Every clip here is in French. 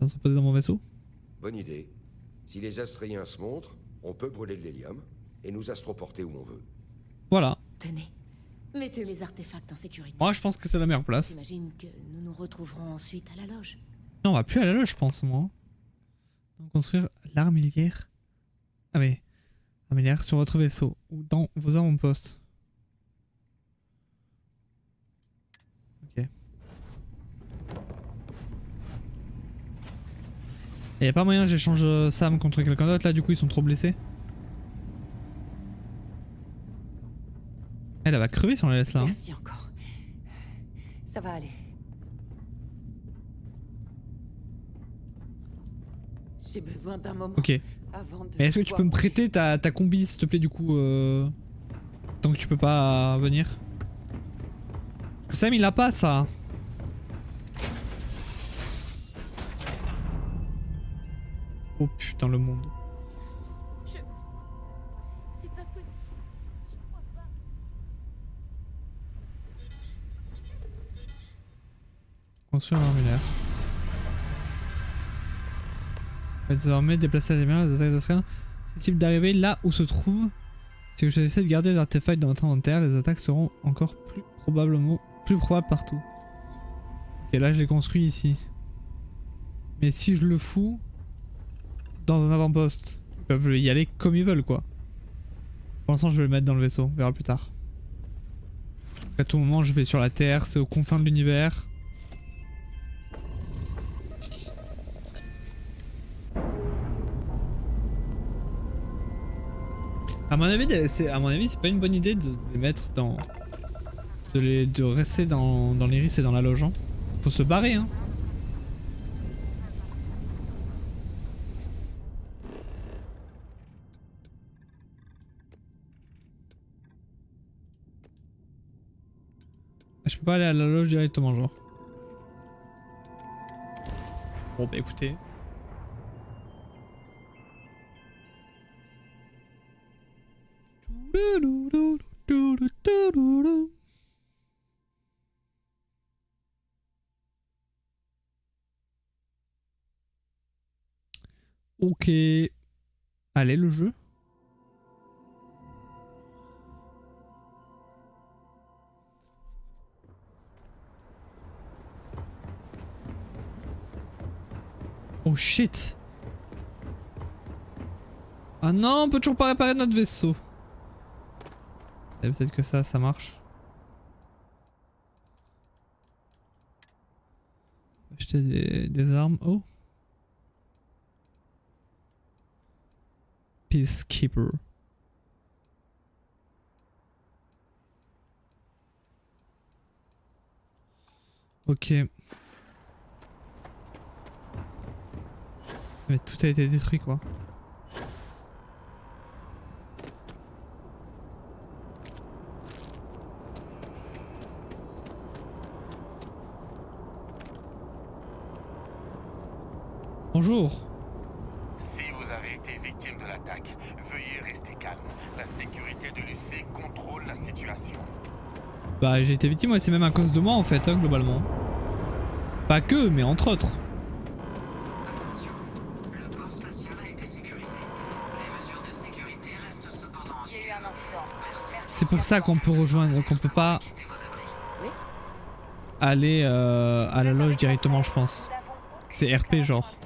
train de se poser dans mon vaisseau. Bonne idée. Si les Astriens se montrent, on peut brûler de l'hélium et nous astroporter où on veut. Voilà. Tenez, mettez les artefacts en sécurité. Moi je pense que c'est la meilleure place. J'imagine que nous nous retrouverons ensuite à la loge. Non, on va plus à la loge, je pense, moi. Donc construire l'armilière. Ah mais... Armilière sur votre vaisseau. Ou dans vos avant-postes. Ok. Et y a pas moyen que j'échange Sam contre quelqu'un d'autre là, du coup ils sont trop blessés. Elle va crever si on la laisse là. Hein. Merci encore. Ça va aller. J'ai besoin d'un moment. Ok. Avant de Mais est-ce que tu peux me prêter ta combi s'il te plaît du coup tant que tu peux pas venir. Parce que Sam il a pas ça. Oh putain le monde. C'est pas possible. Je crois pas. Construire un armulaire. Désormais déplacer les biens, les attaques d'Astriens. Susceptibles d'arriver là où se trouve. Si vous choisissez de garder des artefacts dans votre inventaire, les attaques seront encore plus probables partout. Ok là je l'ai construit ici. Mais si je le fous dans un avant-poste, ils peuvent y aller comme ils veulent quoi. Pour l'instant je vais le mettre dans le vaisseau, on verra plus tard. À tout moment je vais sur la Terre, c'est aux confins de l'univers. À mon avis c'est pas une bonne idée de les mettre dans... de rester dans l'iris et dans la loge. Hein. Faut se barrer hein. Je peux pas aller à la loge directement genre. Bon bah écoutez. Ok. Allez le jeu. Oh shit. Ah non, on peut toujours pas réparer notre vaisseau. Et peut-être que ça marche. Acheter des armes. Oh. Peacekeeper. Ok. Mais tout a été détruit quoi. Bonjour. Si vous avez été victime de l'attaque, veuillez rester calme. La sécurité de l'UC contrôle la situation. Bah j'ai été victime, ouais, c'est même à cause de moi en fait, hein, globalement. Pas que, mais entre autres. Attention, le port spatial a été sécurisé. Les mesures de sécurité restent cependant en vigueur. Il y a eu un incident. Merci. C'est pour ça qu'on peut rejoindre, qu'on peut pas Quittez vos abris. Oui. aller à la loge directement je pense. C'est RP genre.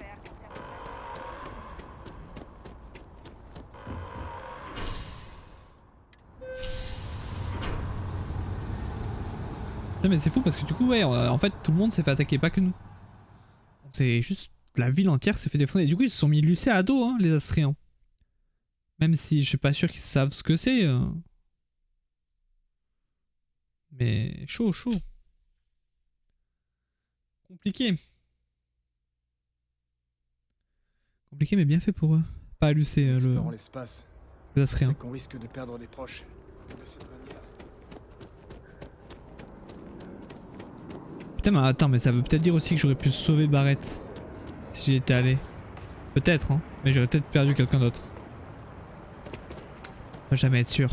Putain mais c'est fou parce que du coup ouais en fait tout le monde s'est fait attaquer, pas que nous. C'est juste la ville entière s'est fait défoncer. Et du coup ils se sont mis Lucé à dos hein, les Astriens. Même si je suis pas sûr qu'ils savent ce que c'est. Mais chaud. Compliqué. Compliqué mais bien fait pour eux. Pas à Lucé Explorons l'espace. les Astriens. C'est qu'on risque de perdre des proches de cette manière. Putain mais attends mais ça veut peut-être dire aussi que j'aurais pu sauver Barrett si j'y étais allé. Peut-être hein, mais j'aurais peut-être perdu quelqu'un d'autre. Faut jamais être sûr.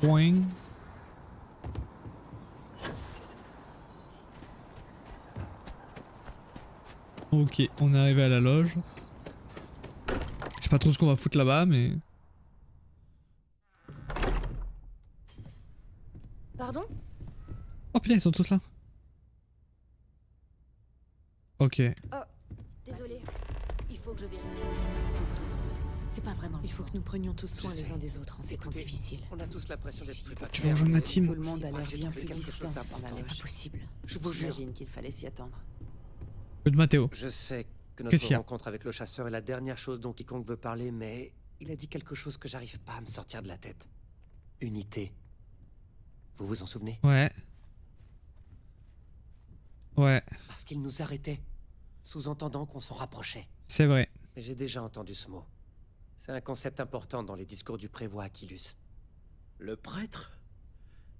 Boing. Ok, on est arrivé à la loge. Je sais pas trop ce qu'on va foutre là-bas, mais... Pardon? Oh putain, ils sont tous là. Ok. Désolé. Il faut que je vérifie. C'est pas vraiment. Il faut que nous prenions tous soin les uns des autres en ces temps difficiles. On a tous l'impression d'être pris par Tu veux rejoindre ma team? Tout le monde a l'air J'ai bien trouvé plus quelque chose distant. d'important. C'est pas possible. Je vous jure. J'imagine qu'il fallait s'y attendre. Peu de Mathéo. Je sais que Qu'est-ce qu'il y notre a? rencontre avec le chasseur est la dernière chose dont quiconque veut parler, mais il a dit quelque chose que j'arrive pas à me sortir de la tête. Unité. Vous vous en souvenez? Ouais. Ouais, Parce qu'il nous arrêtait, sous-entendant qu'on s'en rapprochait. c'est vrai. Mais j'ai déjà entendu ce mot. C'est un concept important dans les discours du prévôt Aquilus. Le prêtre?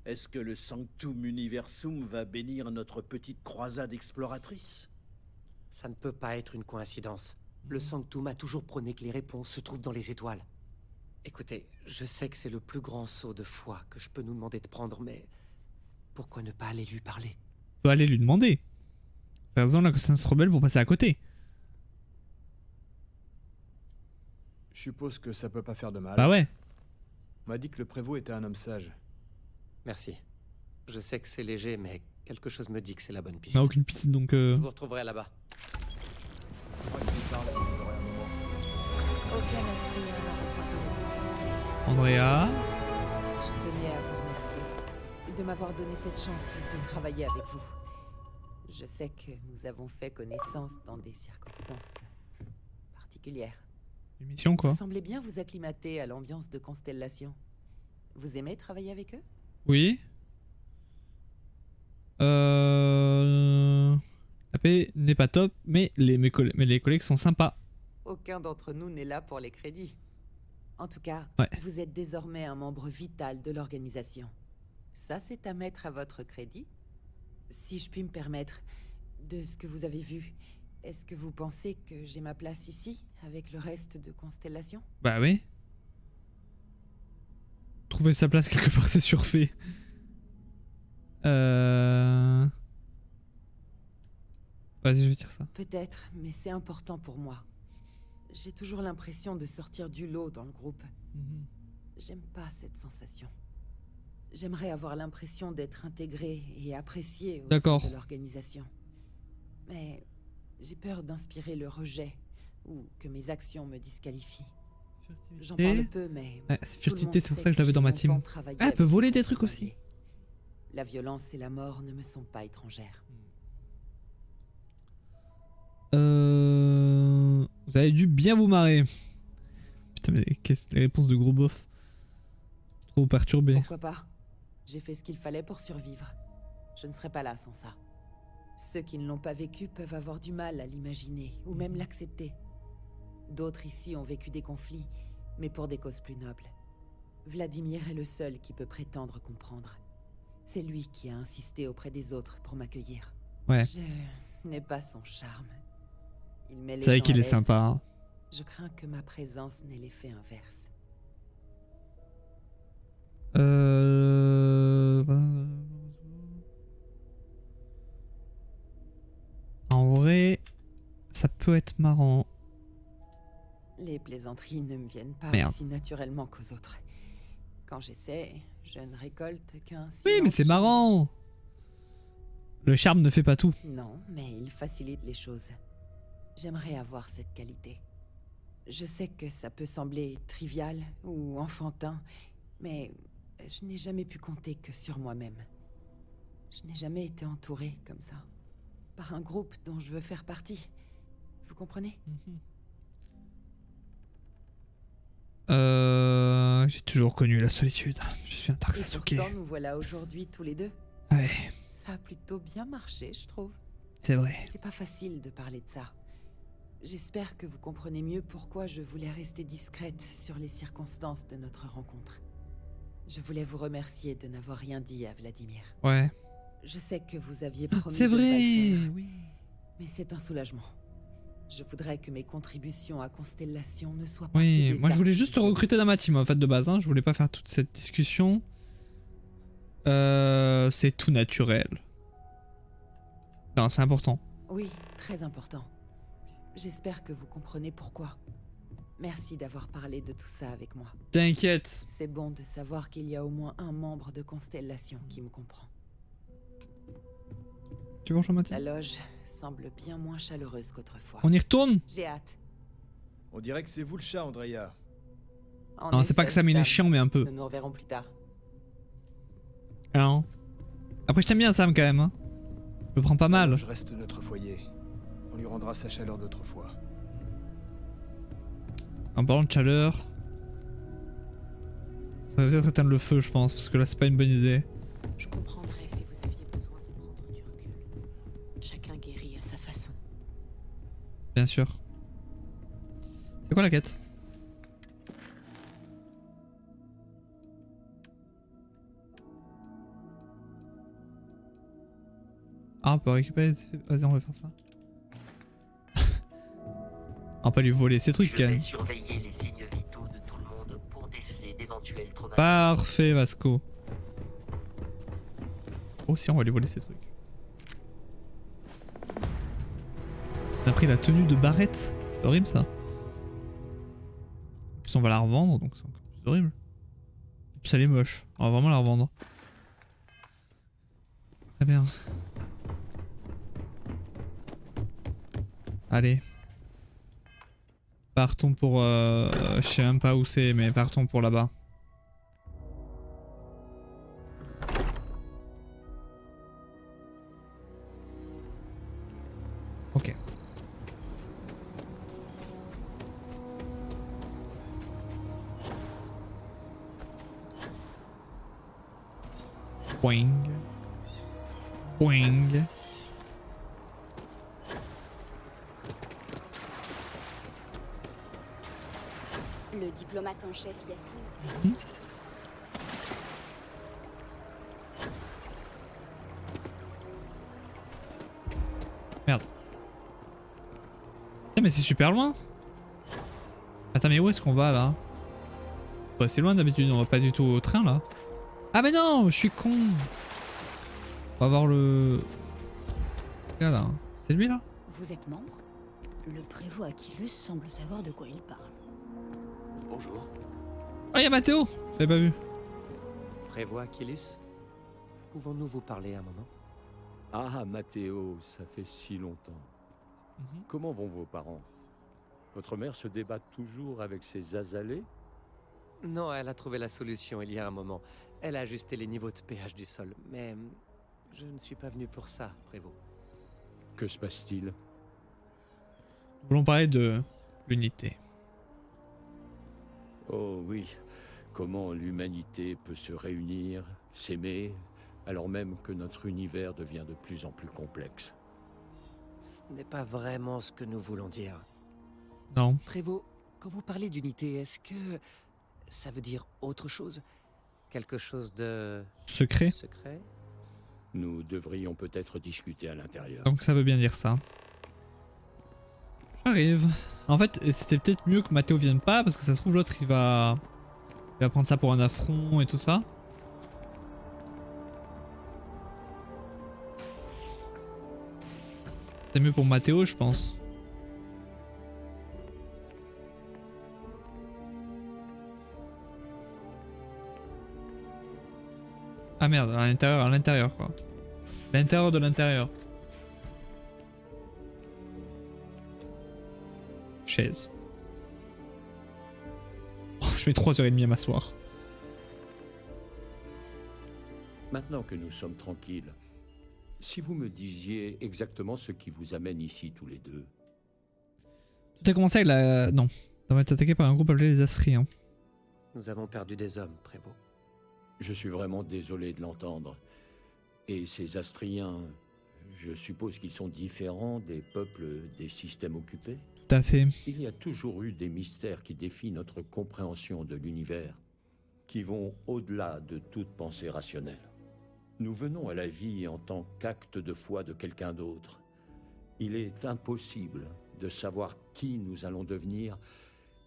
Est-ce que le Sanctum Universum va bénir notre petite croisade exploratrice? Ça ne peut pas être une coïncidence. Le Sanctum a toujours prôné que les réponses se trouvent dans les étoiles. Écoutez, je sais que c'est le plus grand saut de foi que je peux nous demander de prendre, mais pourquoi ne pas aller lui parler? On peut aller lui demander. T'as raison, la conscience se rebelle pour passer à côté. Je suppose que ça peut pas faire de mal. Bah ouais. On m'a dit que le prévôt était un homme sage. Merci. Je sais que c'est léger, mais quelque chose me dit que c'est la bonne On piste. n'a aucune piste donc... Je vous retrouverai là-bas. Aucun Astrien n'a repointé le Andrea. Je tenais à vous remercier de m'avoir donné cette chance de travailler avec vous. Je sais que nous avons fait connaissance dans des circonstances particulières. Émission quoi. Vous semblez bien vous acclimater à l'ambiance de Constellation. Vous aimez travailler avec eux? Oui. La paix n'est pas top, mais les collègues sont sympas. Aucun d'entre nous n'est là pour les crédits. En tout cas, Ouais. vous êtes désormais un membre vital de l'organisation. Ça, c'est à mettre à votre crédit. Si je puis me permettre, de ce que vous avez vu, est-ce que vous pensez que j'ai ma place ici, avec le reste de Constellation? Bah oui. Trouver sa place quelque part, c'est surfait. Vas-y, je vais dire ça. Peut-être, mais c'est important pour moi. J'ai toujours l'impression de sortir du lot dans le groupe. J'aime pas cette sensation. J'aimerais avoir l'impression d'être intégré et apprécié au D'accord. sein de l'organisation. Mais j'ai peur d'inspirer le rejet ou que mes actions me disqualifient. J'en parle peu, mais Ouais, c'est tout le furtivité, monde c'est pour sait ça que je l'avais dans ma j'ai team. longtemps travaillé Ah, elle peut avec voler des des trucs aussi. employés. La violence et la mort ne me sont pas étrangères. Vous avez dû bien vous marrer. Putain, mais les réponses de gros bof. Trop perturbé. Pourquoi pas? J'ai fait ce qu'il fallait pour survivre. Je ne serais pas là sans ça. Ceux qui ne l'ont pas vécu peuvent avoir du mal à l'imaginer, ou même l'accepter. D'autres ici ont vécu des conflits, mais pour des causes plus nobles. Vladimir est le seul qui peut prétendre comprendre. C'est lui qui a insisté auprès des autres pour m'accueillir. Ouais. Je n'ai pas son charme. Il met les C'est vrai gens qu'il à est l'aise. sympa. Hein. Je crains que ma présence n'ait l'effet inverse. En vrai, ça peut être marrant. Les plaisanteries ne me viennent pas Merde. aussi naturellement qu'aux autres. Quand j'essaie, je ne récolte qu'un Oui, mais silence. c'est marrant. Le charme ne fait pas tout. Non, mais il facilite les choses. J'aimerais avoir cette qualité. Je sais que ça peut sembler trivial ou enfantin, mais je n'ai jamais pu compter que sur moi-même. Je n'ai jamais été entourée comme ça, par un groupe dont je veux faire partie. Vous comprenez? J'ai toujours connu la solitude. Je suis un Dark Et Sasuke. pourtant, nous voilà aujourd'hui tous les deux. Ouais, Ça a plutôt bien marché, je trouve. c'est vrai. C'est pas facile de parler de ça. J'espère que vous comprenez mieux pourquoi je voulais rester discrète sur les circonstances de notre rencontre. Je voulais vous remercier de n'avoir rien dit à Vladimir. Ouais. Je sais que vous aviez promis C'est de ne pas le vrai. faire, Oui. mais c'est un soulagement. Je voudrais que mes contributions à Constellation ne soient pas Oui, que des moi je voulais actes juste te de recruter dans ma team en fait de base. Hein. Je voulais pas faire toute cette discussion. C'est tout naturel. Non, c'est important. Oui, très important. J'espère que vous comprenez pourquoi. Merci d'avoir parlé de tout ça avec moi. T'inquiète. C'est bon de savoir qu'il y a au moins un membre de Constellation qui me comprend. Tu veux rejoindre La Mathéo? loge semble bien moins chaleureuse qu'autrefois. On y retourne? J'ai hâte. On dirait que c'est vous le chat, Andrea. En Non, c'est pas effet, que Sam il est chiant, mais un peu. Nous nous reverrons plus tard. Ah non. Après, je t'aime bien Sam quand même. Hein. Je le prends pas mal. Je reste notre foyer. On lui rendra sa chaleur d'autrefois. En parlant de chaleur. Faudrait peut-être éteindre le feu, je pense, parce que là, c'est pas une bonne idée. Je comprendrais si vous aviez besoin de prendre du recul. Chacun guérit à sa façon. Bien sûr. C'est quoi la quête? Ah, on peut récupérer les effets. Vas-y, on va faire ça. On va pas lui voler ses trucs Je quand vais même. surveiller les signes vitaux de tout le monde pour déceler d'éventuels traumatismes. Parfait, Vasco. Oh, si, on va lui voler ses trucs. On a pris la tenue de Barrett. C'est horrible ça. En plus, on va la revendre, donc c'est encore plus horrible. En plus, elle est moche. On va vraiment la revendre. Très bien. Allez. Partons pour... je sais même pas où c'est, mais partons pour là-bas. Ok. Boing. Boing. Le diplomate en chef Yassine. Merde. Putain, mais c'est super loin. Attends, mais où est-ce qu'on va là? Bah, c'est loin d'habitude, on va pas du tout au train là. Ah mais non, je suis con. On va voir le... gars là. C'est lui là? Vous êtes membre? Le prévôt Aquilus semble savoir de quoi il parle. Bonjour. Ah, y'a Mathéo. J'avais pas vu. Prévoit Aquilus. Pouvons-nous vous parler un moment? Ah, Mathéo, ça fait si longtemps. Comment vont vos parents? Votre mère se débat toujours avec ses azalées? Non, elle a trouvé la solution il y a un moment. Elle a ajusté les niveaux de pH du sol, mais je ne suis pas venu pour ça, prévôt. Que se passe-t-il? Nous voulons parler de l'unité. Oh oui, comment l'humanité peut se réunir, s'aimer, alors même que notre univers devient de plus en plus complexe. Ce n'est pas vraiment ce que nous voulons dire. Non. Prévôt, quand vous parlez d'unité, est-ce que ça veut dire autre chose? Quelque chose de... Secret? secret? Nous devrions peut-être discuter à l'intérieur. Donc ça veut bien dire ça. J'arrive. En fait, c'était peut-être mieux que Mathéo vienne pas, parce que ça se trouve l'autre il va prendre ça pour un affront et tout ça. C'est mieux pour Mathéo, je pense. Ah merde, à l'intérieur quoi. L'intérieur de l'intérieur. Chaise. Oh, je mets 3h30 à m'asseoir. Maintenant que nous sommes tranquilles, si vous me disiez exactement ce qui vous amène ici tous les deux. Tout a commencé avec la... Non. On va être attaqué par un groupe appelé les Asriens. Nous avons perdu des hommes, prévôt. Je suis vraiment désolé de l'entendre. Et ces Astriens, je suppose qu'ils sont différents des peuples des systèmes occupés? Tout à fait. Il y a toujours eu des mystères qui défient notre compréhension de l'univers, qui vont au-delà de toute pensée rationnelle. Nous venons à la vie en tant qu'acte de foi de quelqu'un d'autre. Il est impossible de savoir qui nous allons devenir,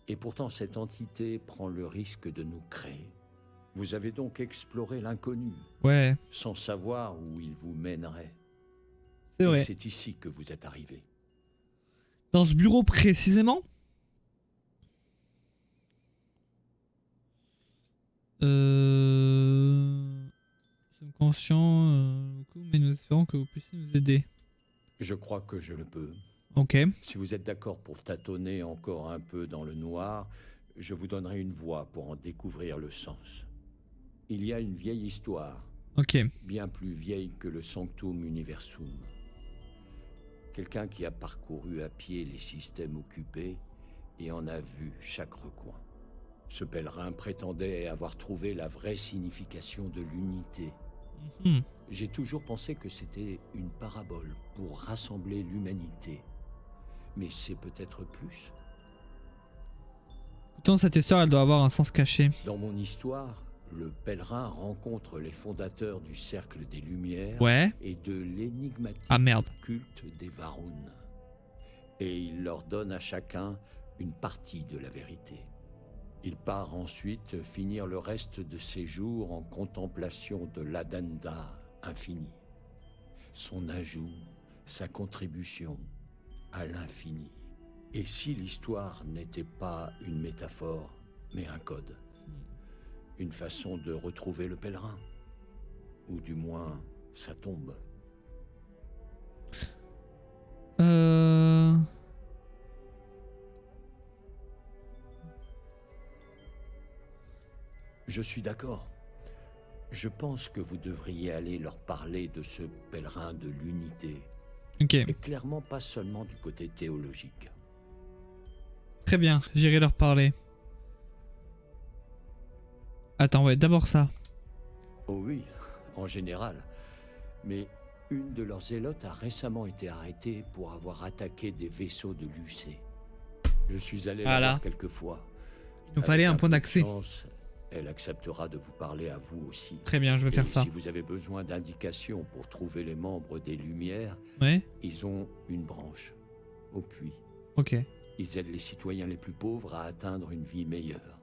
et pourtant cette entité prend le risque de nous créer. Vous avez donc exploré l'inconnu, Ouais, sans savoir où il vous mènerait. c'est Et vrai. c'est ici que vous êtes arrivé. Dans ce bureau précisément? Nous sommes conscients, mais nous espérons que vous puissiez nous aider. Je crois que je le peux. Ok. Si vous êtes d'accord pour tâtonner encore un peu dans le noir, je vous donnerai une voie pour en découvrir le sens. Il y a une vieille histoire, Ok. bien plus vieille que le Sanctum Universum. Quelqu'un qui a parcouru à pied les systèmes occupés et en a vu chaque recoin. Ce pèlerin prétendait avoir trouvé la vraie signification de l'unité. Mhm. J'ai toujours pensé que c'était une parabole pour rassembler l'humanité. Mais c'est peut-être plus. Écoutons, cette histoire, elle doit avoir un sens caché. Dans mon histoire, le pèlerin rencontre les fondateurs du Cercle des Lumières Ouais. et de l'énigmatique Ah merde. culte des Varun. Et il leur donne à chacun une partie de la vérité. Il part ensuite finir le reste de ses jours en contemplation de l'Adanda infini. Son ajout, sa contribution à l'infini. Et si l'histoire n'était pas une métaphore, mais un code? Une façon de retrouver le pèlerin? Ou du moins, sa tombe? Je suis d'accord. Je pense que vous devriez aller leur parler de ce pèlerin de l'unité. Ok. Et clairement pas seulement du côté théologique. Très bien, j'irai leur parler. Attends, ouais, d'abord ça. Oh oui, en général. Mais une de leurs zélotes a récemment été arrêtée pour avoir attaqué des vaisseaux de l'UC. Je suis allé la voir quelques fois. Il nous fallait un point d'accès. Elle acceptera de vous parler à vous aussi. Très bien, je vais faire ça. Si vous avez besoin d'indications pour trouver les membres des Lumières, ouais. Ils ont une branche au puits. Ok. Ils aident les citoyens les plus pauvres à atteindre une vie meilleure.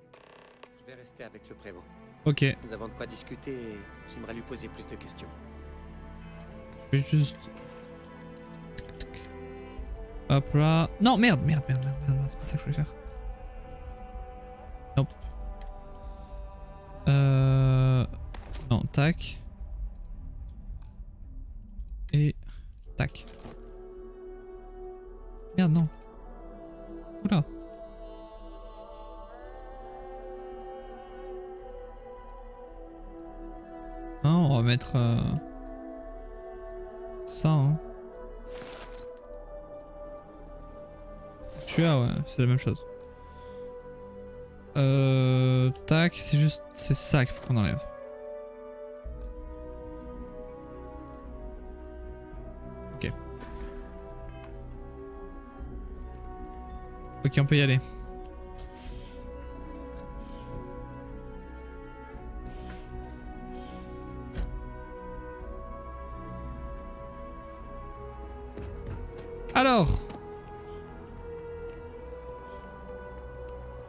Je vais rester avec le prévôt. Ok. Nous avons de quoi discuter et j'aimerais lui poser plus de questions. Je vais juste... Hop là... Non, merde, c'est pas ça que je voulais faire. Nope. Non, tac. Et... tac. Merde, non. Oula. Non, on va mettre... ça, hein. Tu as, ouais, c'est la même chose. Tac, c'est juste... c'est ça qu'il faut qu'on enlève. Ok. Ok, on peut y aller. Alors,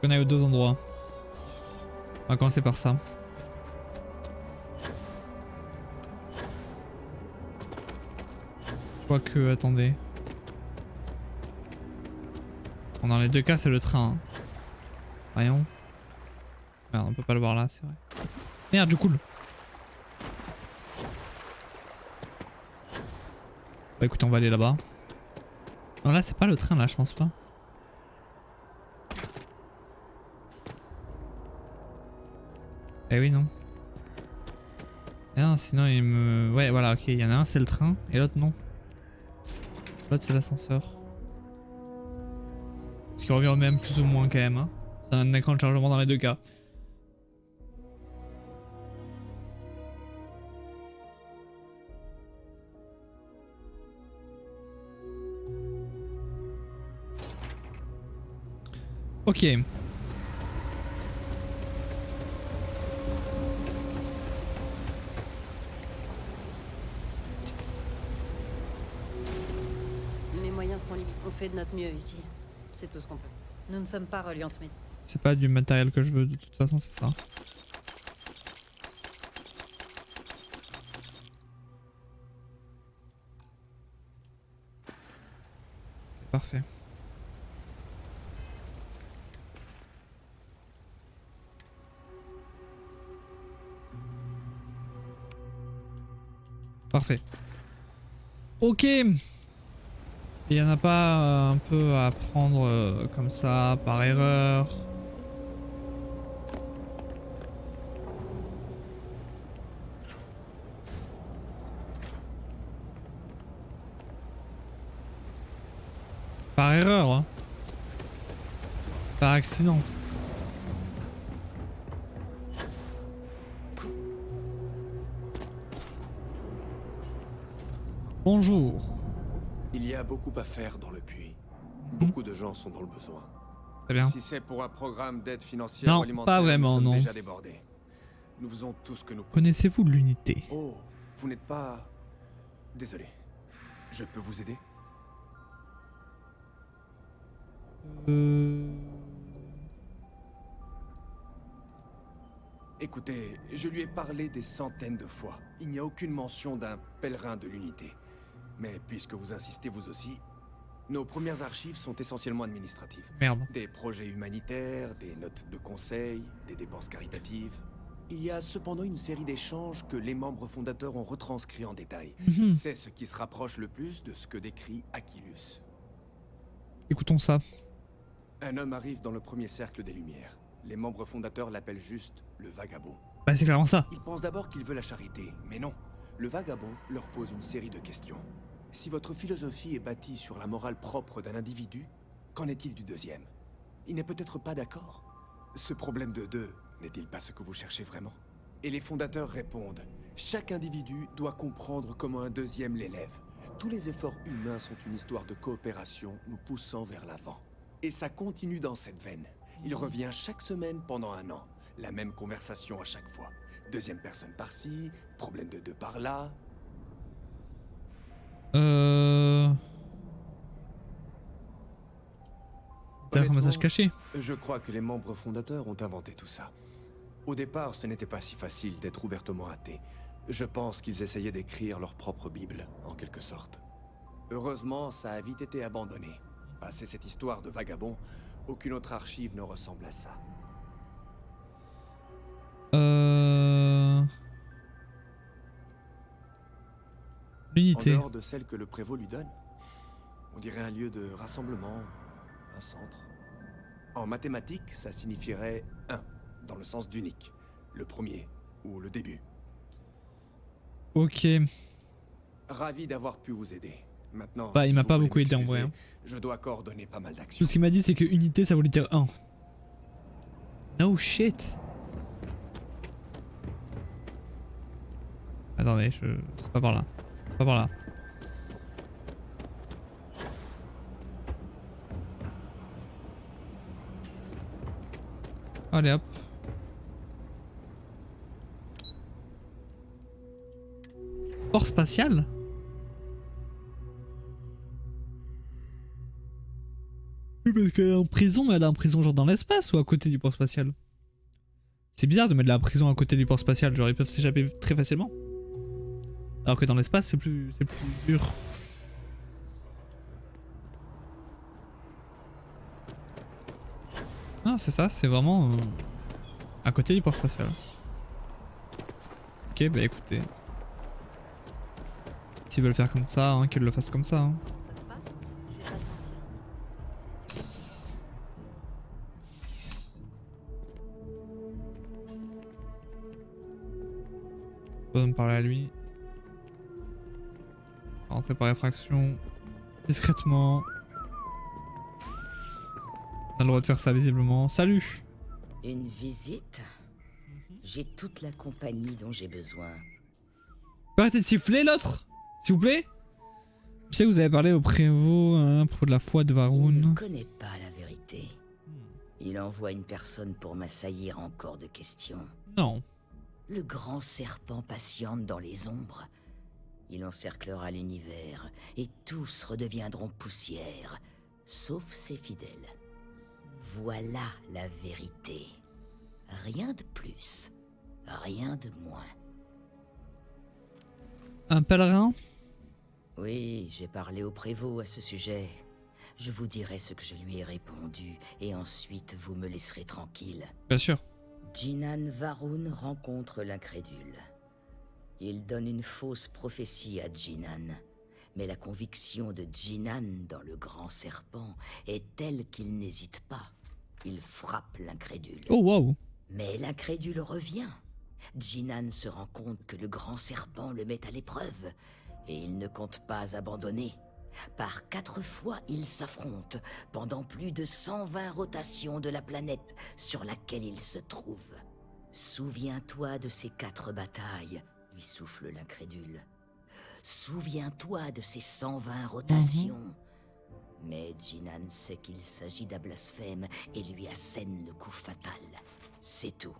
on a eu deux endroits. On va commencer par ça. Je crois que, attendez. Bon, dans les deux cas, c'est le train. Hein. Voyons. Merde, on peut pas le voir là, c'est vrai. Merde, du coup. Bah écoute, on va aller là-bas. Non, là, c'est pas le train, là, je pense pas. Eh oui, non. Eh non, sinon il me... Ouais, voilà, ok, il y en a un, c'est le train, et l'autre, non. L'autre, c'est l'ascenseur. Ce qui revient au même, plus ou moins, quand même. Hein. C'est un écran de chargement dans les deux cas. Ok. Mes moyens sont limités. On fait de notre mieux ici. C'est tout ce qu'on peut. Nous ne sommes pas reliantes, mais... C'est pas du matériel que je veux, de toute façon, c'est ça. Parfait. Parfait. Ok. Il n'y en a pas un peu à prendre comme ça, par erreur. Par erreur, hein. Par accident. Bonjour. Il y a beaucoup à faire dans le puits. Beaucoup de gens sont dans le besoin. Très bien. Si c'est pour un programme d'aide financière Non, ou alimentaire, pas vraiment, nous sommes non. déjà débordés. Nous faisons tout ce que nous pouvons. Connaissez-vous l'unité? Oh, vous n'êtes pas... Désolé. Je peux vous aider? Écoutez, je lui ai parlé des centaines de fois. Il n'y a aucune mention d'un pèlerin de l'unité. Mais puisque vous insistez vous aussi, nos premières archives sont essentiellement administratives. Merde. Des projets humanitaires, des notes de conseil, des dépenses caritatives. Il y a cependant une série d'échanges que les membres fondateurs ont retranscrits en détail. C'est ce qui se rapproche le plus de ce que décrit Aquilus. Écoutons ça. Un homme arrive dans le premier cercle des Lumières. Les membres fondateurs l'appellent juste le vagabond. Bah c'est clairement ça. Ils pensent d'abord qu'il veut la charité, mais non. Le vagabond leur pose une série de questions. Si votre philosophie est bâtie sur la morale propre d'un individu, qu'en est-il du deuxième? Il n'est peut-être pas d'accord. Ce problème de deux n'est-il pas ce que vous cherchez vraiment? Et les fondateurs répondent, chaque individu doit comprendre comment un deuxième l'élève. Tous les efforts humains sont une histoire de coopération nous poussant vers l'avant. Et ça continue dans cette veine. Il revient chaque semaine pendant 1 an. La même conversation à chaque fois. Deuxième personne par-ci, problème de deux par-là. T'as un message caché. Je crois que les membres fondateurs ont inventé tout ça. Au départ, ce n'était pas si facile d'être ouvertement athée. Je pense qu'ils essayaient d'écrire leur propre Bible, en quelque sorte. Heureusement, ça a vite été abandonné. Passé cette histoire de vagabond, aucune autre archive ne ressemble à ça. L'unité. En dehors de celle que le prévôt lui donne, on dirait un lieu de rassemblement, un centre. En mathématiques, ça signifierait 1, dans le sens d'unique, le premier, ou le début. Ok. Ravi d'avoir pu vous aider. Maintenant, Bah il si m'a vous pas voulez beaucoup aidé en vrai. m'excuser, je dois coordonner pas mal d'actions. Tout ce qu'il m'a dit c'est que unité ça voulait dire 1. No shit. Attendez, c'est pas par là. C'est pas par là. Allez hop. Port spatial? Oui, parce qu'elle est en prison, mais elle est en prison genre dans l'espace ou à côté du port spatial? C'est bizarre de mettre la prison à côté du port spatial, genre ils peuvent s'échapper très facilement. Alors que dans l'espace c'est plus dur. Ah c'est ça, c'est vraiment à côté du port spatial. Ok bah écoutez. S'ils veulent faire comme ça, hein, qu'ils le fassent comme ça. Hein. Pas me parler à lui. Rentrer par effraction. Discrètement. On a le droit de faire ça visiblement. Salut! Une visite? J'ai toute la compagnie dont j'ai besoin. Arrêtez de siffler l'autre! S'il vous plaît? Je sais que vous avez parlé au prévôt à propos de la foi de Varun. Il ne connaît pas la vérité. Il envoie une personne pour m'assaillir encore de questions. Non. Le grand serpent patiente dans les ombres. Il encerclera l'univers et tous redeviendront poussière, sauf ses fidèles. Voilà la vérité. Rien de plus, rien de moins. Un pèlerin? Oui, j'ai parlé au prévôt à ce sujet. Je vous dirai ce que je lui ai répondu, et ensuite vous me laisserez tranquille. Bien sûr. Jinan Varun rencontre l'incrédule. Il donne une fausse prophétie à Jinan, mais la conviction de Jinan dans le grand serpent est telle qu'il n'hésite pas. Il frappe l'incrédule. Oh waouh. Mais l'incrédule revient. Jinan se rend compte que le grand serpent le met à l'épreuve, et il ne compte pas abandonner. Par 4 fois, ils s'affrontent pendant plus de 120 rotations de la planète sur laquelle il se trouve. Souviens-toi de ces 4 batailles, lui souffle l'incrédule. Souviens-toi de ces 120 rotations. Mais Jinan sait qu'il s'agit d'un blasphème et lui assène le coup fatal. C'est tout.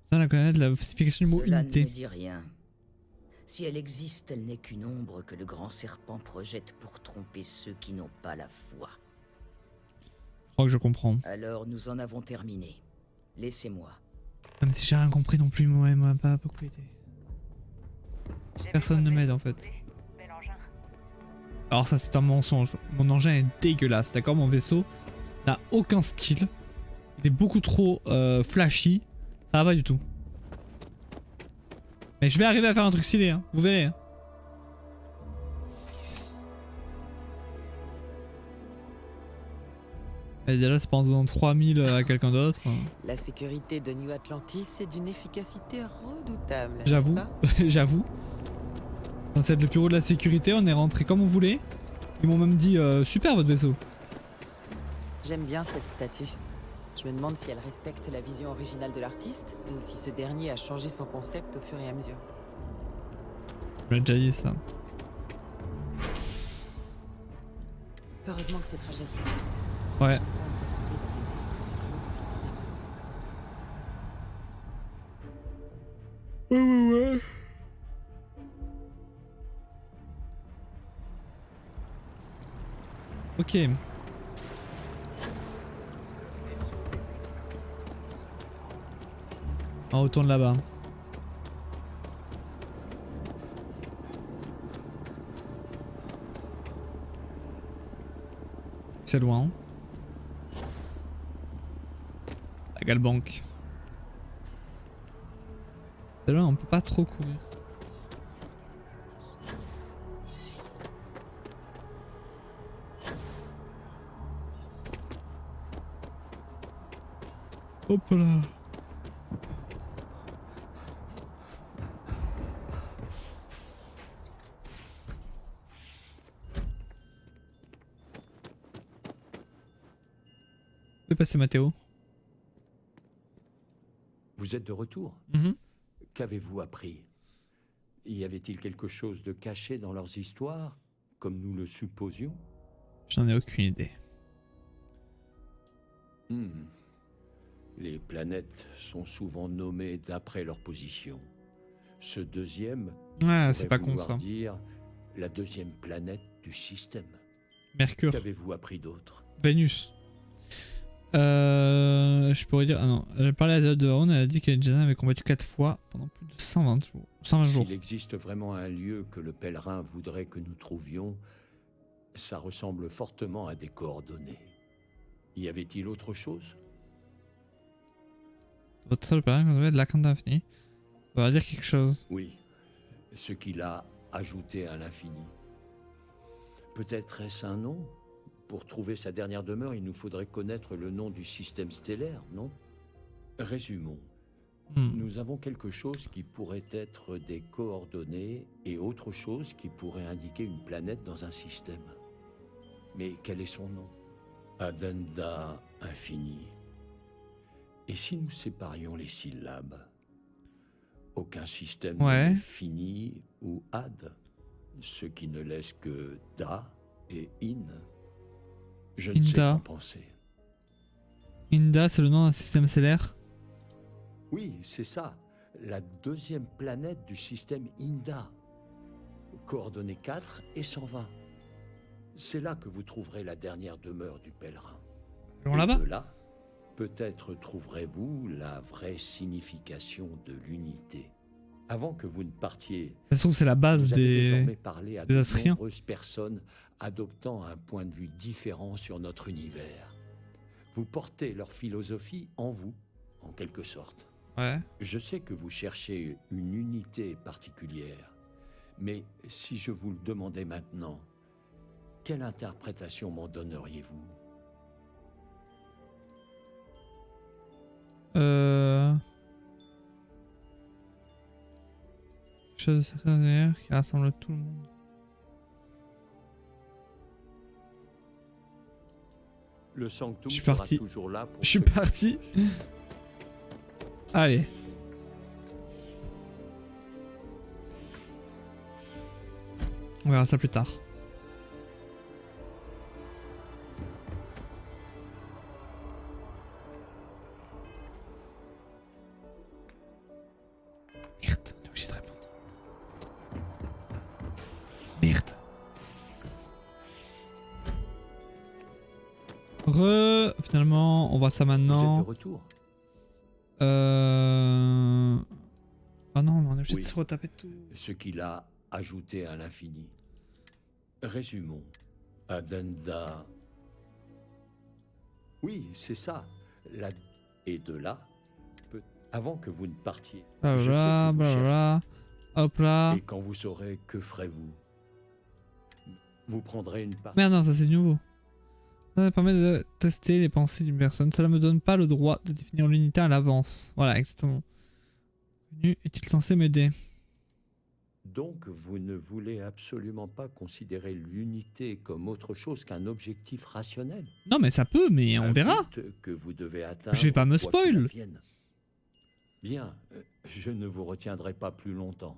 Ça, la connaître la signification du mot Cela unité. ne me dit rien. Si elle existe, elle n'est qu'une ombre que le grand serpent projette pour tromper ceux qui n'ont pas la foi. Je crois que je comprends. Alors nous en avons terminé. Laissez-moi. Même si j'ai rien compris non plus, moi pas beaucoup aidé. Personne ne m'aide en fait. Alors ça c'est un mensonge. Mon engin est dégueulasse, d'accord? Mon vaisseau n'a aucun style. Il est beaucoup trop flashy. Ça va pas du tout. Mais je vais arriver à faire un truc stylé, hein. Vous verrez. Hein. Et déjà c'est pendant 3000 à quelqu'un d'autre. La sécurité de New Atlantis est d'une efficacité redoutable. J'avoue, n'est-ce pas? j'avoue. C'est le bureau de la sécurité, on est rentré comme on voulait. Ils m'ont même dit super votre vaisseau. J'aime bien cette statue. Je me demande si elle respecte la vision originale de l'artiste ou si ce dernier a changé son concept au fur et à mesure. Je l'ai déjà dit ça. Heureusement que ces trajets sont rapides. Ouais. Ouais. Ok. On retourne là-bas. C'est loin. La Galbank. C'est loin, on peut pas trop courir. Hop là. Où est passé Mathéo? Vous êtes de retour? Qu'avez-vous appris? Y avait-il quelque chose de caché dans leurs histoires, comme nous le supposions? J'en ai aucune idée. Les planètes sont souvent nommées d'après leur position. Ce deuxième c'est pas con ça. dire la deuxième planète du système. Mercure. Qu'avez-vous appris d'autre? Vénus. Je pourrais dire... Ah non, elle parlait à Zod de Varun, elle a dit que Jinan avait combattu 4 fois pendant plus de 120 jours. 120 jours. S'il existe vraiment un lieu que le pèlerin voudrait que nous trouvions, ça ressemble fortement à des coordonnées. Y avait-il autre chose? Votre seul pèlerin qu'on avait de la Cante d'infini. On va dire quelque chose. Oui, ce qu'il a ajouté à l'infini. Peut-être est-ce un nom? Pour trouver sa dernière demeure, il nous faudrait connaître le nom du système stellaire, non? Résumons. Nous avons quelque chose qui pourrait être des coordonnées et autre chose qui pourrait indiquer une planète dans un système. Mais quel est son nom? Addenda infini. Et si nous séparions les syllabes? Aucun système Ouais. n'est fini ou ad, ce qui ne laisse que da et in. Je ne sais Inda. qu'en penser. Inda, c'est le nom d'un système stellaire. Oui, c'est ça. La deuxième planète du système Inda. Coordonnées 4 et 120. C'est là que vous trouverez la dernière demeure du pèlerin. Allons Et là-bas. de là, Peut-être trouverez-vous la vraie signification de l'unité. Avant que vous ne partiez, Ça se trouve, c'est la base vous avez des désormais parlé à de Astriens. nombreuses personnes adoptant un point de vue différent sur notre univers. Vous portez leur philosophie en vous, en quelque sorte. Ouais. Je sais que vous cherchez une unité particulière, mais si je vous le demandais maintenant, quelle interprétation m'en donneriez-vous? Chose extraordinaire qui rassemble tout le monde. Le Sanctum Je suis sera parti. toujours là pour Je suis ceux qui- parti. Allez. On verra ça plus tard. Merde, on est obligé de répondre. Merde. Finalement, on voit ça Vous maintenant. êtes de retour? Ah non, mais on est obligé Oui. de se retaper tout. Ce qu'il a ajouté à l'infini. Résumons. Adenda. Oui, c'est ça. La... Et de là, avant que vous ne partiez, je sais que Blablabla, vous blablabla. Hop là. cherchez. Et quand vous saurez, que ferez-vous? Vous prendrez une part. Merde, non, ça c'est nouveau. Ça permet de tester les pensées d'une personne. Cela me donne pas le droit de définir l'unité à l'avance. Voilà, exactement. Est-il censé m'aider? Donc, vous ne voulez absolument pas considérer l'unité comme autre chose qu'un objectif rationnel? Non, mais ça peut, mais on Un verra. but que vous devez atteindre. Je vais pas me quoi qu'il spoil. advienne. Bien, je ne vous retiendrai pas plus longtemps.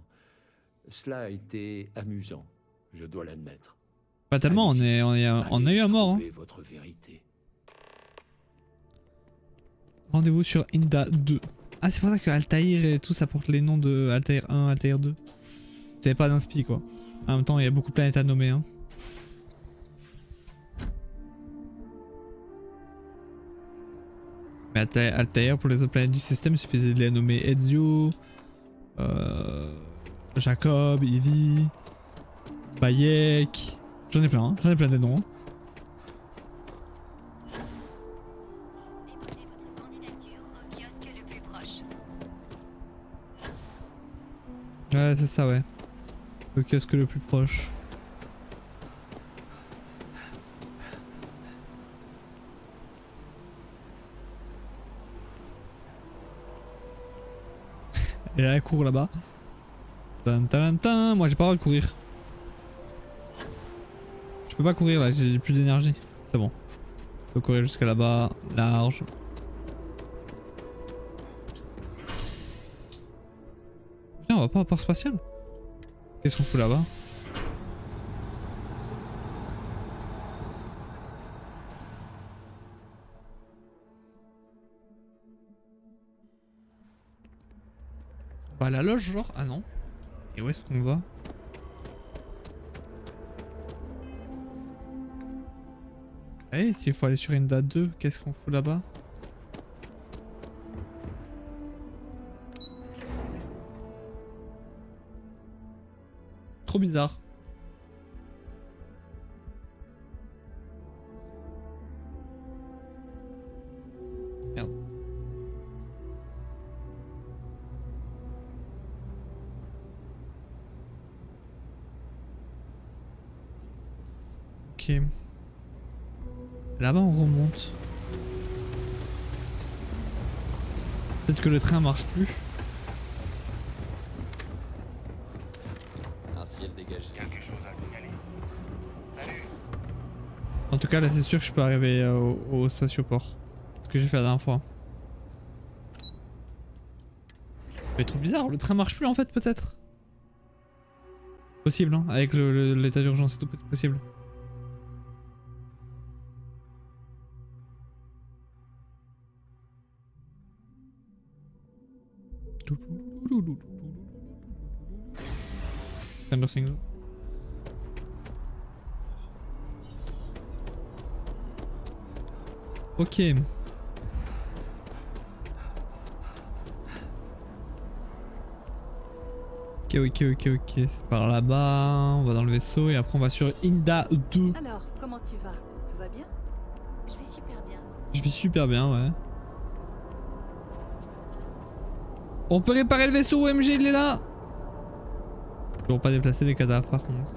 Cela a été amusant, je dois l'admettre. Pas tellement, on a eu un mort. Hein. Trouvez votre vérité. Rendez-vous sur Inda 2. Ah, c'est pour ça que Altaïr et tout, ça porte les noms de Altaïr 1, Altaïr 2. C'est pas d'inspi, quoi. En même temps, il y a beaucoup de planètes à nommer. Hein. Mais Altaïr, pour les autres planètes du système, il suffisait de les nommer Ezio, Jacob, Ivy, Bayek. J'en ai plein, hein. J'en ai plein des noms. Hein. Déposez votre candidature au kiosque le plus proche. Ouais, c'est ça, ouais. Le kiosque le plus proche. Et là, elle court là-bas. Tan, tan, tan. Moi, j'ai pas le droit de courir. Je peux pas courir là, j'ai plus d'énergie. C'est bon. Je peux courir jusqu'à là-bas, large. Putain, on va pas au port spatial? Qu'est-ce qu'on fout là-bas? Bah à la loge genre? Ah non. Et où est-ce qu'on va? Eh, s'il faut aller sur Inda 2, qu'est-ce qu'on fout là-bas? Trop bizarre. Merde. Ok. Là-bas on remonte. Peut-être que le train marche plus. Un ciel dégagé. Quelque chose à signaler. Salut. En tout cas là c'est sûr que je peux arriver au spatioport. Ce que j'ai fait la dernière fois. Mais trop bizarre, le train marche plus en fait peut-être. Possible hein, avec l'état d'urgence c'est tout possible. Stranger Things. Ok. Ok, c'est par là-bas, on va dans le vaisseau et après on va sur Inda 2. Alors, comment tu vas? Tout va bien? Je vais super bien. Je vais super bien, ouais. On peut réparer le vaisseau, OMG, il est là. Toujours pas déplacer les cadavres par contre.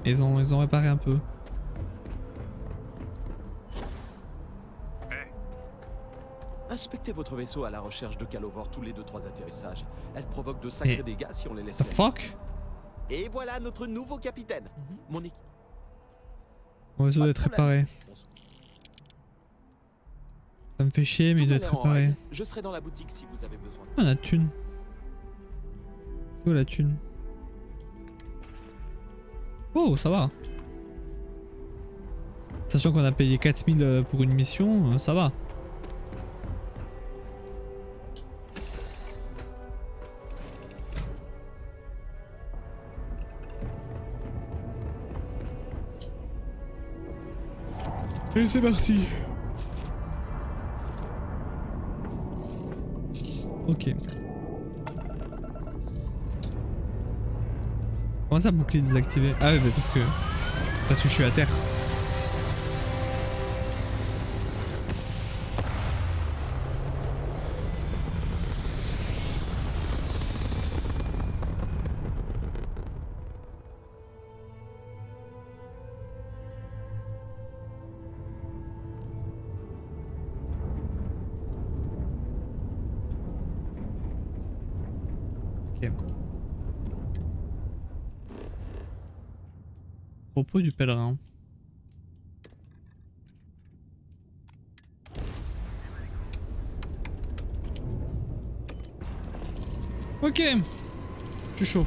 Ils ont réparé un peu. Inspectez votre vaisseau à la recherche de Calovore tous les 2-3 atterrissages. Elle provoque de sacrés dégâts si on les laisse The faire. fuck? Et voilà notre nouveau capitaine. Mon équipe. Mon vaisseau doit être réparé. Ça me fait chier, mais il doit être réparé. Je serai dans la boutique si vous avez besoin. Ah, la thune. C'est où la thune? Oh, ça va. Sachant qu'on a payé 4000 pour une mission, ça va. Et c'est parti. Ok. Comment ça bouclier désactivé? Ah ouais, bah parce que je suis à terre. Ok. Propos du pèlerin. Ok. Je suis chaud.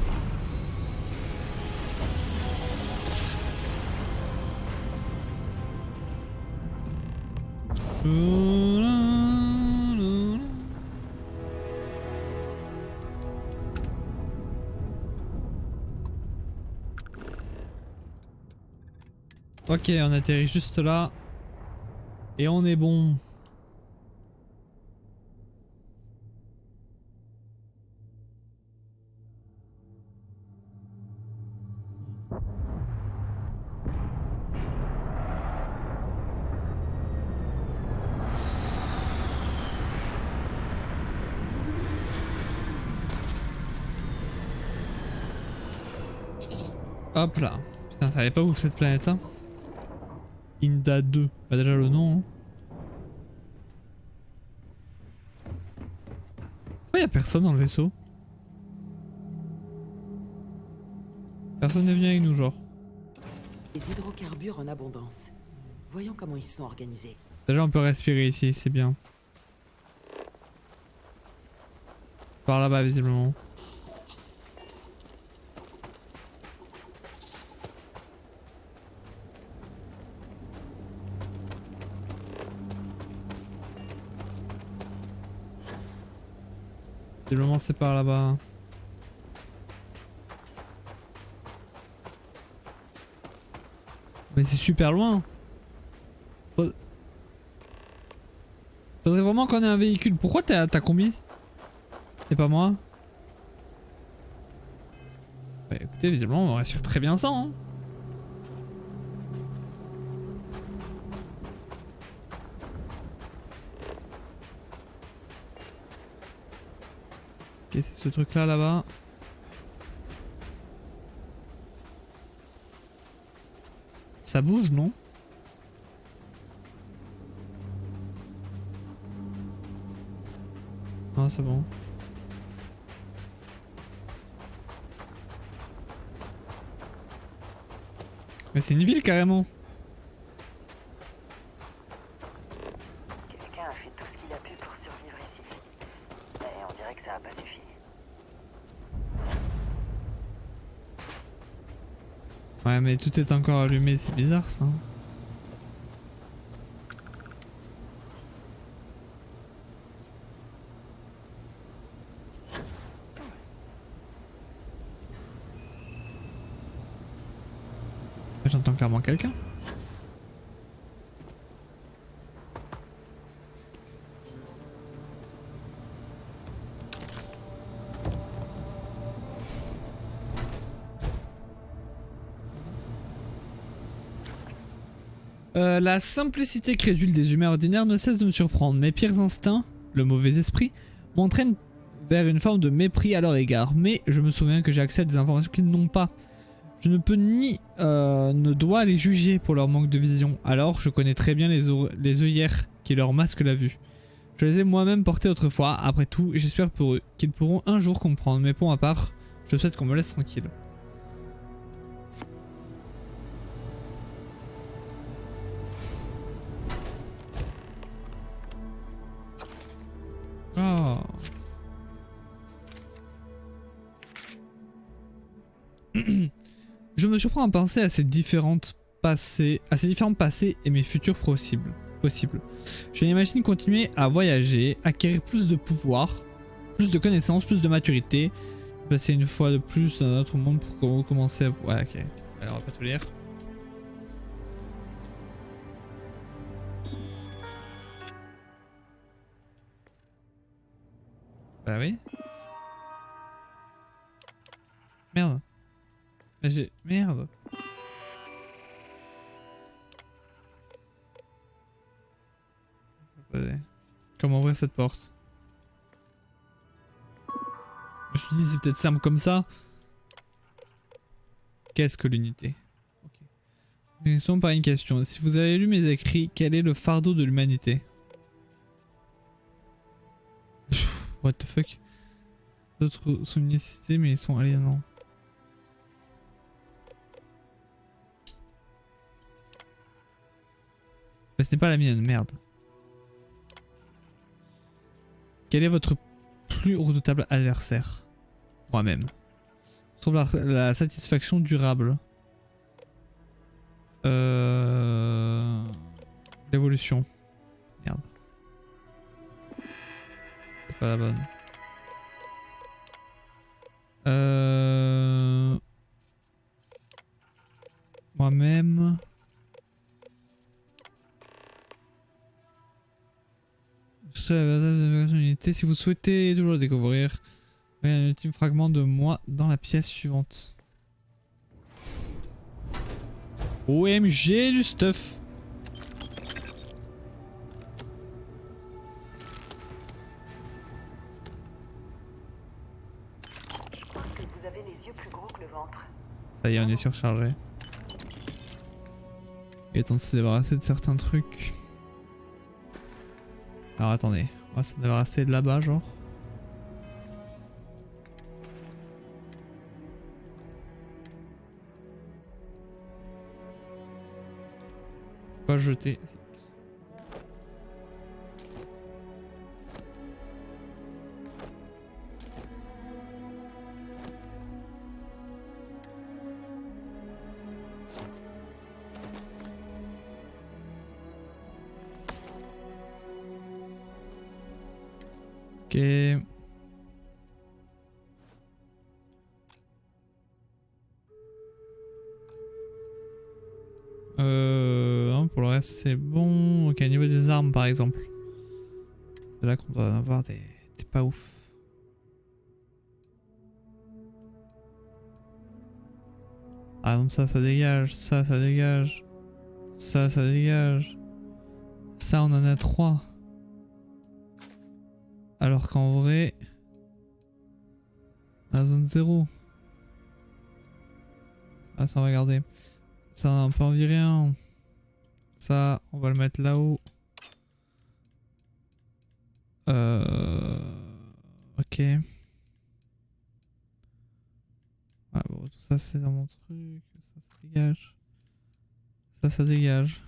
Ok, on atterrit juste là. Et on est bon. Hop là. Putain, ça savait pas où cette planète, hein. Inda 2. Bah déjà le nom. Hein. Pourquoi y'a personne dans le vaisseau? Personne n'est venu avec nous, genre. Les hydrocarbures en abondance. Voyons comment ils sont organisés. Déjà on peut respirer ici, c'est bien. C'est par là-bas visiblement. Visiblement c'est par là-bas. Mais c'est super loin. Faudrait vraiment qu'on ait un véhicule. Pourquoi t'as combi? C'est pas moi? Bah écoutez, visiblement on va réussir très bien ça, hein. Ok, c'est ce truc là là-bas. Ça bouge, non? Ah, c'est bon. Mais c'est une ville carrément. Quelqu'un a fait tout ce qu'il a pu pour survivre ici. Mais on dirait que ça a pas suffi. Ouais, mais tout est encore allumé, c'est bizarre ça. J'entends clairement quelqu'un. La simplicité crédule des humains ordinaires ne cesse de me surprendre. Mes pires instincts, le mauvais esprit, m'entraînent vers une forme de mépris à leur égard. Mais je me souviens que j'ai accès à des informations qu'ils n'ont pas. Je ne peux ni ne dois les juger pour leur manque de vision. Alors je connais très bien les œillères qui leur masquent la vue. Je les ai moi-même portés autrefois. Après tout, j'espère pour eux qu'ils pourront un jour comprendre. Mais pour ma part, je souhaite qu'on me laisse tranquille. Oh. Je me surprends à penser à ces différents passés et mes futurs possibles. Je m'imagine continuer à voyager, acquérir plus de pouvoir, plus de connaissances, plus de maturité, passer une fois de plus dans un autre monde pour recommencer à... Ouais, ok. Alors on va pas tout lire. Bah oui. Merde. Merde. Comment ouvrir cette porte? Je me suis dit c'est peut-être simple comme ça. Qu'est-ce que l'unité? Question par une question. Si vous avez lu mes écrits, quel est le fardeau de l'humanité? What the fuck? D'autres sont une nécessité mais ils sont aliénants. Ce n'est pas la mienne, merde. Quel est votre plus redoutable adversaire? Moi-même. Je trouve la satisfaction durable. L'évolution. Merde. C'est pas la bonne. Moi-même. Si vous souhaitez toujours découvrir, il y a un ultime fragment de moi dans la pièce suivante. OMG du stuff. Je pense que vous avez les yeux plus gros que le ventre. Ça y est, on est surchargé. Il est temps de se débarrasser de certains trucs. Alors attendez, on va se débarrasser de là-bas genre. C'est pas jeter. Ok. Non, pour le reste c'est bon. Ok, au niveau des armes par exemple. C'est là qu'on doit en avoir des pas ouf. Par exemple ça dégage, ça dégage. Ça dégage. Ça on en a 3. Alors qu'en vrai, on a besoin de 0. Ah ça on va garder. Ça on peut en virer un. Ça on va le mettre là-haut. Ok. Ouais bon tout ça c'est dans mon truc. Ça dégage. Ça dégage.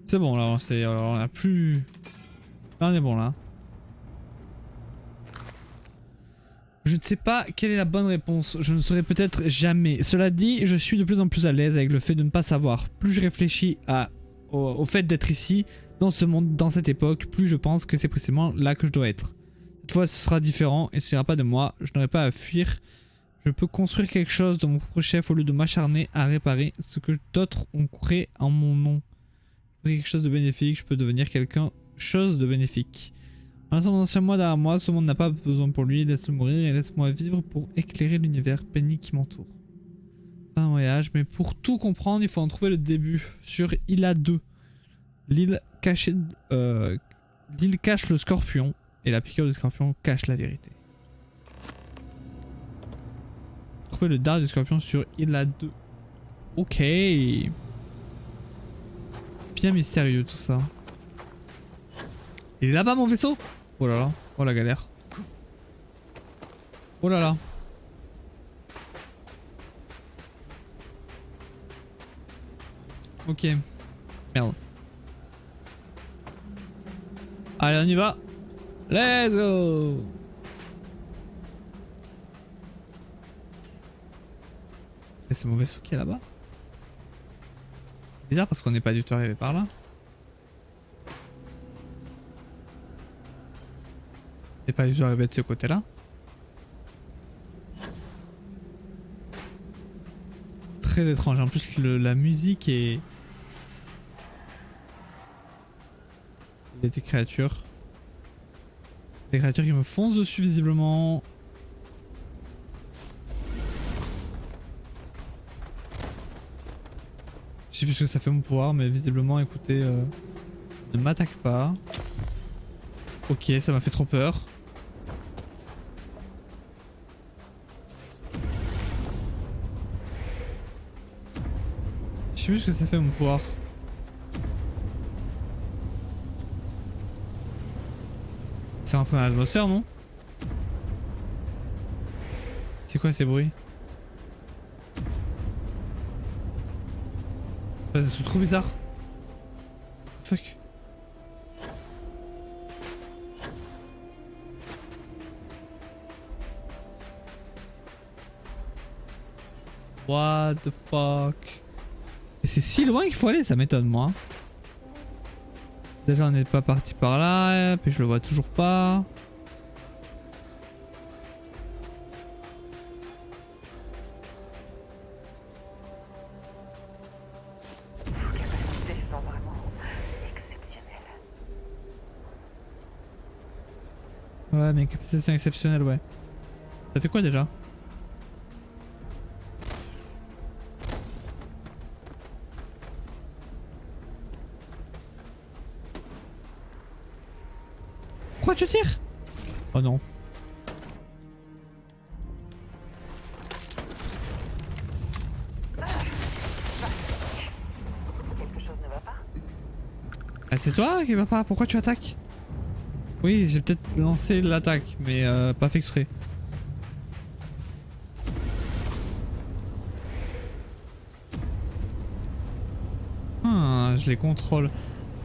C'est bon là, on a plus... Là on est bon là. Je ne sais pas quelle est la bonne réponse, je ne saurai peut-être jamais. Cela dit, je suis de plus en plus à l'aise avec le fait de ne pas savoir. Plus je réfléchis au fait d'être ici, dans ce monde, dans cette époque, plus je pense que c'est précisément là que je dois être. Cette fois ce sera différent et ce sera pas de moi, je n'aurai pas à fuir. Je peux construire quelque chose de mon propre chef au lieu de m'acharner à réparer ce que d'autres ont créé en mon nom. Quelque chose de bénéfique, je peux devenir chose de bénéfique. Un ancien moi derrière moi, ce monde n'a pas besoin pour lui, laisse-le mourir et laisse-moi vivre pour éclairer l'univers béni qui m'entoure. Fin de voyage, mais pour tout comprendre, il faut en trouver le début. Sur Ila 2, l'île cache le scorpion et la piqûre du scorpion cache la vérité. Trouver le dard du scorpion sur Ila 2. Ok. Bien mystérieux tout ça. Il est là-bas mon vaisseau? Oh là là, oh la galère. Oh là là. Ok. Merde. Allez, on y va. Let's go. Et c'est mon vaisseau qui est là-bas? C'est bizarre parce qu'on n'est pas du tout arrivé par là. On n'est pas du tout arrivé de ce côté-là. Très étrange. En plus, la musique est... Il y a des créatures. Des créatures qui me foncent dessus visiblement. Je sais plus ce que ça fait mon pouvoir, mais visiblement, écoutez, ne m'attaque pas. Ok, ça m'a fait trop peur. Je sais plus ce que ça fait mon pouvoir. C'est rentré dans l'atmosphère, non? C'est quoi ces bruits? C'est trop bizarre. Fuck. What the fuck? Et c'est si loin qu'il faut aller, ça m'étonne moi. Déjà on n'est pas parti par là, puis je le vois toujours pas. Ouais, mais capacités sont exceptionnelles, ouais. Ça fait quoi déjà? Pourquoi tu tires? Oh non. Quelque chose ne va pas? Ah, c'est toi qui va pas? Pourquoi tu attaques? Oui, j'ai peut-être lancé l'attaque, mais pas fait exprès. Ah, je les contrôle.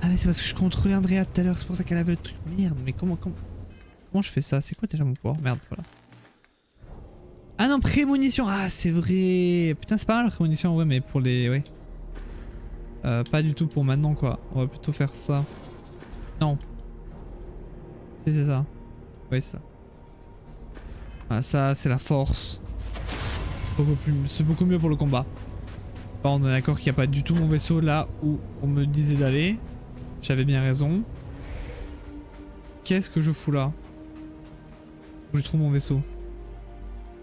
Ah mais c'est parce que je contrôlais Andrea tout à l'heure, c'est pour ça qu'elle avait le truc. Merde, mais comment je fais ça? C'est quoi déjà mon pouvoir? Merde, voilà. Ah non, prémonition. Ah c'est vrai. Putain, c'est pas mal la prémonition, ouais, mais pour les... Ouais. Pas du tout pour maintenant quoi. On va plutôt faire ça. Non. Si c'est ça. Oui c'est ça. Ah ça c'est la force. C'est beaucoup mieux pour le combat. Bon, on est d'accord qu'il n'y a pas du tout mon vaisseau là où on me disait d'aller. J'avais bien raison. Qu'est-ce que je fous là? Où je trouve mon vaisseau?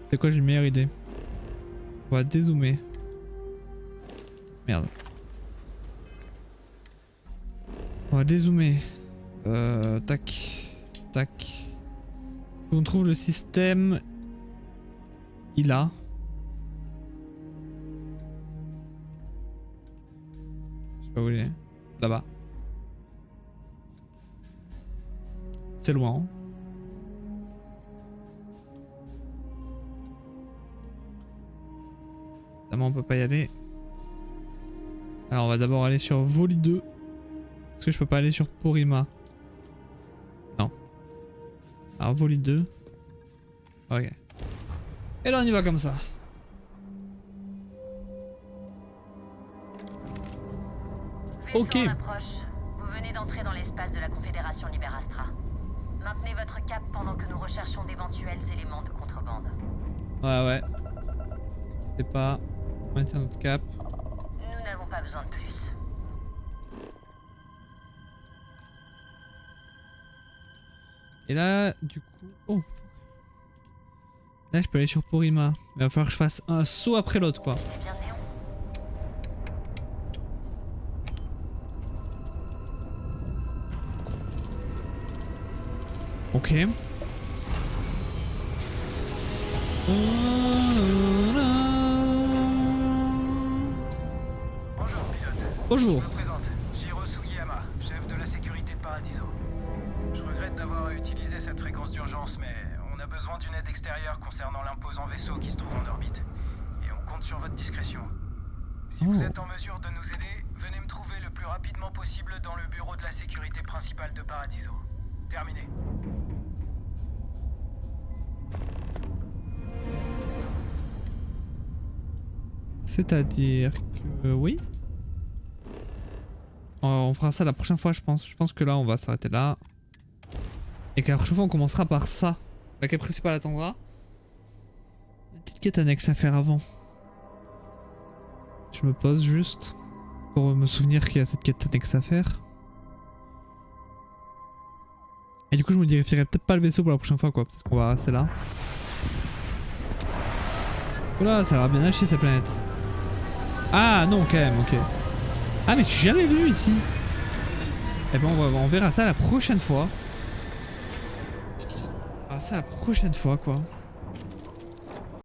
C'est quoi, j'ai une meilleure idée? On va dézoomer. Merde. On va dézoomer. Tac. Tac. On trouve le système. Il a. Je sais pas où il est. Là-bas. C'est loin. Hein. Évidemment on peut pas y aller. Alors on va d'abord aller sur Voli 2. Est-ce que je peux pas aller sur Porrima? Non. Alors Voli 2. Ok. Et là on y va comme ça. Ok. Vous venez d'entrer dans l'espace de la Confédération Liberastra. Maintenez votre cap pendant que nous recherchons d'éventuels éléments de contrebande. Ouais ouais. C'est pas. Maintenir notre cap. Nous n'avons pas besoin de plus. Et là, du coup... Oh. Là, je peux aller sur Porrima. Mais il va falloir que je fasse un saut après l'autre, quoi. Ok. Bonjour. Je me présente, Jiro Sugiyama, chef de la sécurité de Paradiso. Je regrette d'avoir utilisé cette fréquence d'urgence, mais on a besoin d'une aide extérieure concernant l'imposant vaisseau qui se trouve en orbite. Et on compte sur votre discrétion. Si vous êtes en mesure de nous aider, venez me trouver le plus rapidement possible dans le bureau de la sécurité principale de Paradiso. Terminé. C'est-à-dire que... oui. On fera ça la prochaine fois, je pense. Je pense que là, on va s'arrêter là. Et que la prochaine fois, on commencera par ça. La quête principale attendra. Une petite quête annexe à faire avant. Je me pose juste pour me souvenir qu'il y a cette quête annexe à faire. Et du coup, je me vérifierai peut-être pas le vaisseau pour la prochaine fois, quoi. Parce qu'on va rester là. Oula, ça va bien hacher cette planète. Ah non, quand même, ok. Ah, mais je suis jamais venu ici. Eh ben, on verra ça la prochaine fois. Ah, ça la prochaine fois, quoi.